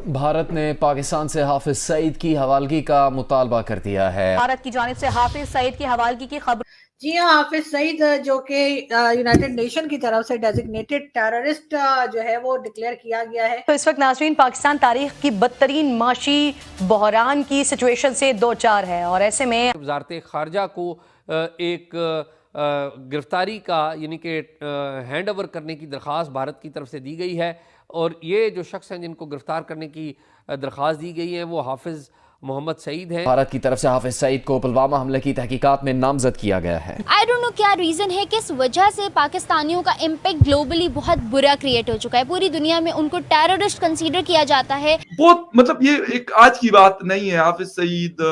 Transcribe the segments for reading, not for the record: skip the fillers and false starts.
भारत ने पाकिस्तान से हाफिज सईद की हवालगी का मुतालबा कर दिया है। भारत की जानिब से हाफिज सईद की हवालगी की खबर। जी हाँ, हाफिज सईद जो कि यूनाइटेड नेशन की तरफ से डेजिग्नेटेड टेररिस्ट जो है वो डिक्लेयर किया गया है। तो इस वक्त नाज़रीन पाकिस्तान तारीख की बदतरीन माशी बहरान की सिचुएशन से दो चार है और ऐसे में वजारत खारजा को एक गिरफ्तारी का यानी कि हैंड ओवर करने की दरख्वास्त भारत की तरफ से दी गई है और ये जो शख्स हैं जिनको गिरफ्तार करने की दरख्वास्त दी गई है वो हाफिज मोहम्मद सईद हैं। भारत की तरफ से हाफिज सईद को पुलवामा हमले की तहकीकात में नामजद किया गया है। आई डोंट नो क्या रीजन है कि इस वजह से पाकिस्तानियों का इम्पैक्ट ग्लोबली बहुत बुरा क्रिएट हो चुका है। पूरी दुनिया में उनको टेररिस्ट कंसीडर किया जाता है। बहुत मतलब ये एक आज की बात नहीं है। हाफिज सईद,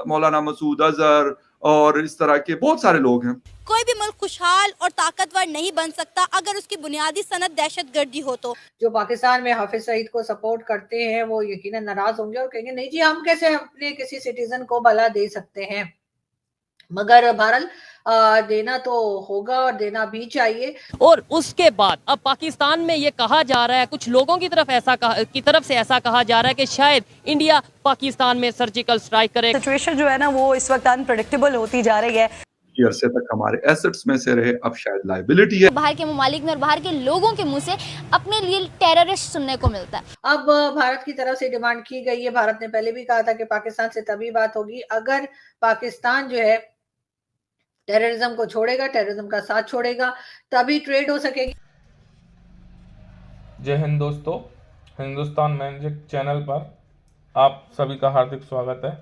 मौलाना मसूद अजहर और इस तरह के बहुत सारे लोग हैं। कोई भी मुल्क खुशहाल और ताकतवर नहीं बन सकता अगर उसकी बुनियादी सनद दहशतगर्दी हो। तो जो पाकिस्तान में हाफिज सईद को सपोर्ट करते हैं वो यकीनन नाराज होंगे और कहेंगे नहीं जी, हम कैसे अपने किसी सिटीजन को भला दे सकते हैं। मगर बहरहाल देना तो होगा और देना भी चाहिए। और उसके बाद अब पाकिस्तान में ये कहा जा रहा है, कुछ लोगों की तरफ से ऐसा कहा जा रहा है कि शायद इंडिया पाकिस्तान में सर्जिकल स्ट्राइक करे। सिचुएशन जो है ना वो इस वक्त अनप्रेडिक्टेबल होती जा रही है। अरसे तक हमारे एसेट्स में से रहे, अब शायद लायबिलिटी है। बाहर के ममालिक में और बाहर के लोगों के मुंह से अपने लिए टेररिस्ट सुनने को मिलता है। अब भारत की तरफ से डिमांड की गई है। भारत ने पहले भी कहा था कि पाकिस्तान से तभी बात होगी अगर पाकिस्तान जो है टेररिज्म को छोड़ेगा, टेररिज्म का साथ छोड़ेगा, तभी ट्रेड हो सकेगी। जय हिंद दोस्तों, हिंदुस्तान मैजिक चैनल पर आप सभी का हार्दिक स्वागत है।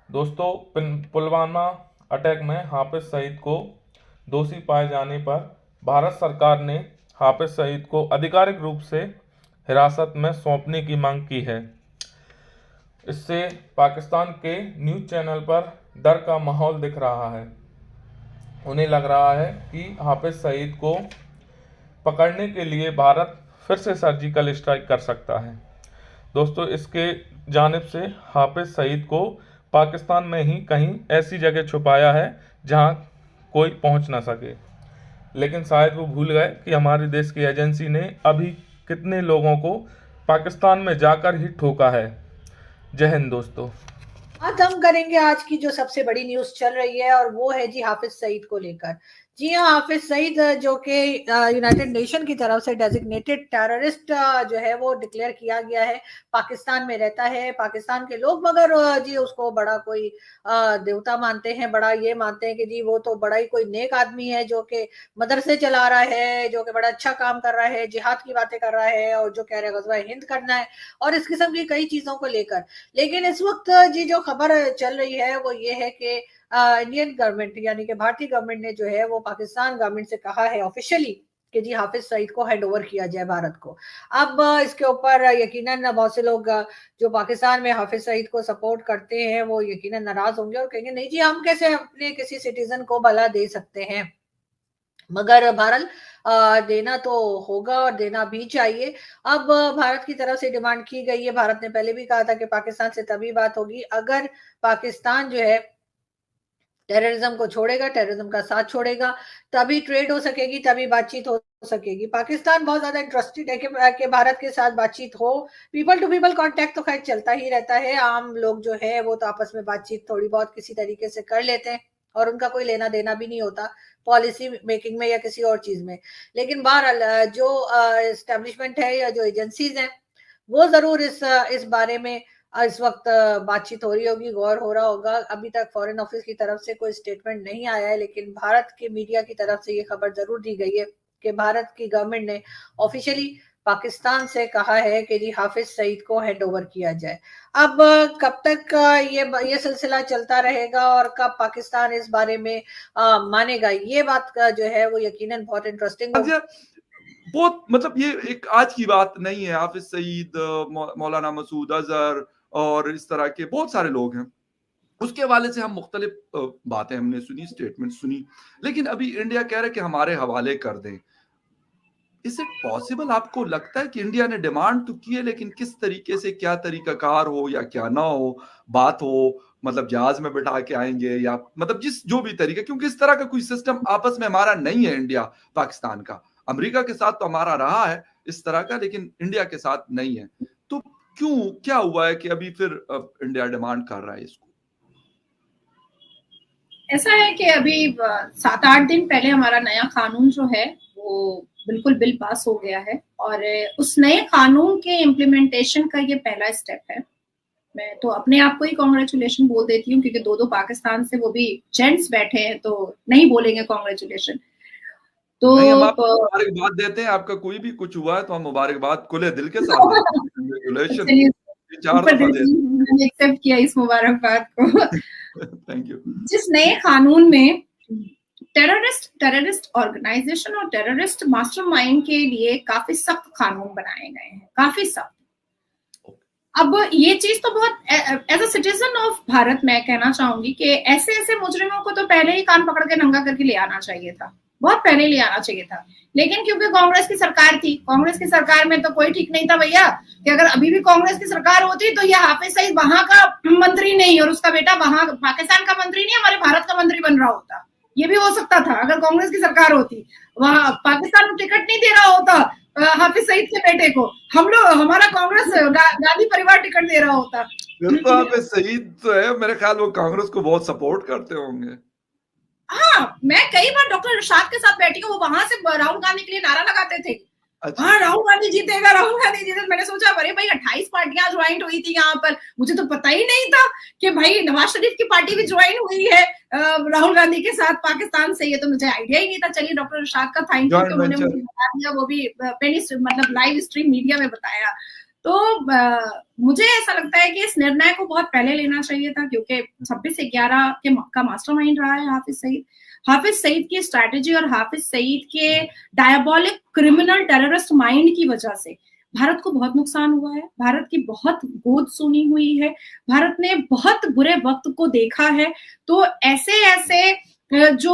दोस्तों, पुलवामा अटैक में हाफिज सईद को दोषी पाए जाने पर भारत सरकार ने हाफिज सईद को आधिकारिक रूप से हिरासत में सौंपने की मांग की है। इससे पाकिस्तान के न्यूज़ चैनल पर डर का माहौल दिख रहा है। उन्हें लग रहा है कि हाफिज सईद को पकड़ने के लिए भारत फिर से सर्जिकल स्ट्राइक कर सकता है। दोस्तों, इसके जानिब से हाफिज सईद को पाकिस्तान में ही कहीं ऐसी जगह छुपाया है जहां कोई पहुंच ना सके, लेकिन शायद वो भूल गए कि हमारे देश की एजेंसी ने अभी कितने लोगों को पाकिस्तान में जाकर ही ठोका है। जय हिंद दोस्तों। आज हम करेंगे आज की जो सबसे बड़ी न्यूज चल रही है और वो है जी हाफिज सईद को लेकर। जी हाँ, हाफिज सईद जो कि यूनाइटेड नेशन की तरफ से डेजिग्नेटेड टेररिस्ट जो है वो डिक्लेयर किया गया है। पाकिस्तान में रहता है पाकिस्तान के लोग, मगर जी उसको बड़ा कोई देवता मानते हैं, बड़ा ये मानते हैं कि जी वो तो बड़ा ही कोई नेक आदमी है जो कि मदरसे चला रहा है, जो कि बड़ा अच्छा काम कर रहा है, जिहाद की बातें कर रहा है और जो कह रहा है गज़वा हिंद करना है और इस किस्म की कई चीजों को लेकर। लेकिन इस वक्त जी जो खबर चल रही है वो ये है कि इंडियन गवर्नमेंट यानी कि भारतीय गवर्नमेंट ने जो है वो पाकिस्तान गवर्नमेंट से कहा है ऑफिशियली कि जी हाफिज सईद को हैंड ओवर किया जाए भारत को। अब इसके ऊपर यकीनन बहुत से लोग जो पाकिस्तान में हाफिज सईद को सपोर्ट करते हैं वो यकीनन नाराज होंगे और कहेंगे नहीं जी, हम कैसे अपने किसी सिटीजन को भला दे सकते हैं। मगर बहरहाल देना तो होगा और देना भी चाहिए। अब भारत की तरफ से डिमांड की गई है। भारत ने पहले भी कहा था कि पाकिस्तान से तभी बात होगी अगर पाकिस्तान जो है टेररिज्म को छोड़ेगा, टेररिज्म का साथ छोड़ेगा, तभी ट्रेड हो सकेगी, तभी बातचीत हो सकेगी। पाकिस्तान बहुत ज्यादा इंटरेस्टेड है कि भारत के साथ बातचीत हो। पीपल टू पीपल कांटेक्ट तो खैर चलता ही रहता है। आम लोग जो है वो तो आपस में बातचीत थोड़ी बहुत किसी तरीके से कर लेते हैं और उनका कोई लेना देना भी नहीं होता पॉलिसी मेकिंग में या किसी और चीज में। लेकिन बहरहाल जो एस्टेब्लिशमेंट है या जो एजेंसीज हैं वो जरूर इस बारे में इस वक्त बातचीत हो रही होगी, गौर हो रहा होगा। अभी तक फॉरेन ऑफिस की तरफ से कोई स्टेटमेंट नहीं आया है, लेकिन भारत के मीडिया की तरफ से ये खबर जरूर दी गई है कि भारत की गवर्नमेंट ने ऑफिशियली पाकिस्तान से कहा है कि जी हाफिज सईद को हैंड ओवर किया जाए। अब कब तक ये सिलसिला चलता रहेगा और कब पाकिस्तान इस बारे में मानेगा, ये बात का जो है वो यकीनन बहुत इंटरेस्टिंग बहुत मतलब ये एक आज की बात नहीं है। हाफिज सईद, मौलाना मसूद अजहर और इस तरह के बहुत सारे लोग हैं। उसके हवाले से हम मुख्तलिफ बातें हमने सुनी, स्टेटमेंट सुनी, लेकिन अभी इंडिया कह रहा है कि हमारे हवाले कर दें। Is it possible? आपको लगता है कि इंडिया ने डिमांड तो की है, लेकिन किस तरीके से, क्या तरीकाकार हो या क्या ना हो, बात हो मतलब जहाज में बैठा के आएंगे या मतलब जो भी तरीका, क्योंकि इस तरह का कोई सिस्टम आपस में हमारा नहीं है इंडिया पाकिस्तान का। अमेरिका के साथ तो हमारा रहा है इस तरह का, लेकिन इंडिया के साथ नहीं है। तो क्यों, क्या हुआ है कि अभी फिर इंडिया डिमांड कर रहा है इसको? ऐसा है कि अभी 7-8 दिन पहले हमारा नया कानून जो है वो बिल्कुल बिल पास हो गया है और उस नए कानून के इम्प्लीमेंटेशन का ये पहला स्टेप है। मैं तो अपने आप को ही कॉन्ग्रेचुलेशन बोल देती हूँ, क्योंकि दो पाकिस्तान से वो भी जेंट्स बैठे हैं तो नहीं बोलेंगे कॉन्ग्रेचुलेशन। तो नहीं, हम आपको मुबारकबाद देते हैं, आपका कोई भी कुछ हुआ है तो हम मुबारकबाद खुले दिल के साथ देते हैं। कांग्रेचुलेशन, 4 दफा मैंने एक्सेप्ट किया इस मुबारकबाद को। Thank you. जिस नए कानून में टेररिस्ट ऑर्गेनाइजेशन और टेररिस्ट मास्टरमाइंड के लिए काफी सख्त कानून बनाए गए हैं, काफी सख्त। अब ये चीज तो बहुत as a citizen of Bharat मैं कहना चाहूंगी कि ऐसे ऐसे मुजरिमों को तो पहले ही कान पकड़ के नंगा करके ले आना चाहिए था, बहुत पहले ले आना चाहिए था। लेकिन क्योंकि कांग्रेस की सरकार थी, कांग्रेस की सरकार में तो कोई ठीक नहीं था भैया, कि अगर अभी भी कांग्रेस की सरकार होती तो ये हाफिज सईद वहां का मंत्री नहीं और उसका बेटा वहां पाकिस्तान का मंत्री नहीं, हमारे भारत का मंत्री बन रहा होता। ये भी हो सकता था अगर कांग्रेस की सरकार होती। वहां पाकिस्तान को टिकट नहीं दे रहा होता हाफिज सईद के बेटे को, हम लोग, हमारा कांग्रेस गांधी परिवार टिकट दे रहा होता। तो हाफिज सईद तो है, मेरे ख्याल वो कांग्रेस को बहुत सपोर्ट करते होंगे। हाँ, मैं कई बार डॉक्टर इरशाद के साथ बैठी हूँ, वो वहां से राहुल गांधी के लिए नारा लगाते थे। अच्छा। हाँ, राहुल गांधी जीतेगा, राहुल गांधी जीतेगा। मैंने सोचा अरे भाई 28 पार्टियां ज्वाइन हुई थी यहाँ पर, मुझे तो पता ही नहीं था कि भाई नवाज शरीफ की पार्टी भी ज्वाइन हुई है राहुल गांधी के साथ पाकिस्तान से। ये तो मुझे आइडिया ही नहीं था। चलिए डॉक्टर इरशाद का थैंक यू कि उन्होंने मुझे बता दिया, वो भी मतलब लाइव स्ट्रीम मीडिया में बताया। तो मुझे ऐसा लगता है कि इस निर्णय को बहुत पहले लेना चाहिए था, क्योंकि 26/11 का मास्टरमाइंड रहा है हाफिज सईद। हाफिज सईद की स्ट्रैटेजी और हाफिज सईद के डायबोलिक क्रिमिनल टेररिस्ट माइंड की वजह से भारत को बहुत नुकसान हुआ है, भारत की बहुत गोद सुनी हुई है, भारत ने बहुत बुरे वक्त को देखा है। तो ऐसे जो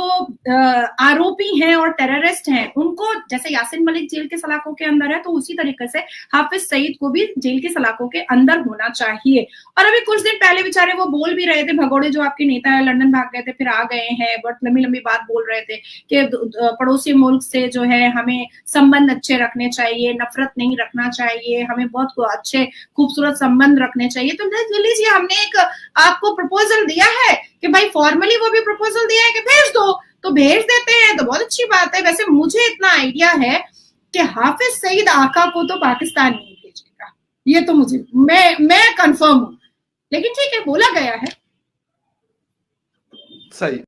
आरोपी हैं और टेररिस्ट हैं उनको, जैसे यासिन मलिक जेल के सलाखों के अंदर है, तो उसी तरीके से हाफिज सईद को भी जेल की सलाखों के अंदर होना चाहिए। और अभी कुछ दिन पहले बेचारे वो बोल भी रहे थे, भगोड़े जो आपके नेता है लंदन भाग गए थे फिर आ गए हैं, बहुत लंबी बात बोल रहे थे कि पड़ोसी मुल्क से जो है हमें संबंध अच्छे रखने चाहिए, नफरत नहीं रखना चाहिए, हमें बहुत अच्छे खूबसूरत संबंध रखने चाहिए। तो लीजिए, हमने एक आपको प्रपोजल दिया है कि भाई फॉर्मली वो भी प्रपोजल दिया है कि भेज दो, तो भेज देते हैं, तो बहुत अच्छी बात है। वैसे मुझे इतना आइडिया है कि हाफिज सईद आका को तो पाकिस्तान नहीं भेजेगा, ये तो मुझे मैं कंफर्म हूं, लेकिन ठीक है, बोला गया है। सही।